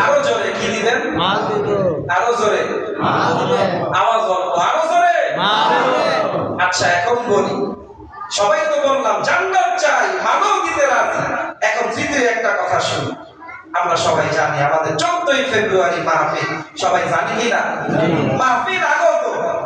A: আরো জোরে কি দিবেন? আরো জোরে আওয়াজ বলো, আরো জোরে। আচ্ছা এখন বলি, সবাই তো বললাম জান্নাত চাই, মালও দিতে রাজি। এখন তৃতীয় একটা কথা শুনি। আমরা সবাই জানি আমাদের 14ই ফেব্রুয়ারি মাহফিল, সবাই জানি কি না? মাহফিল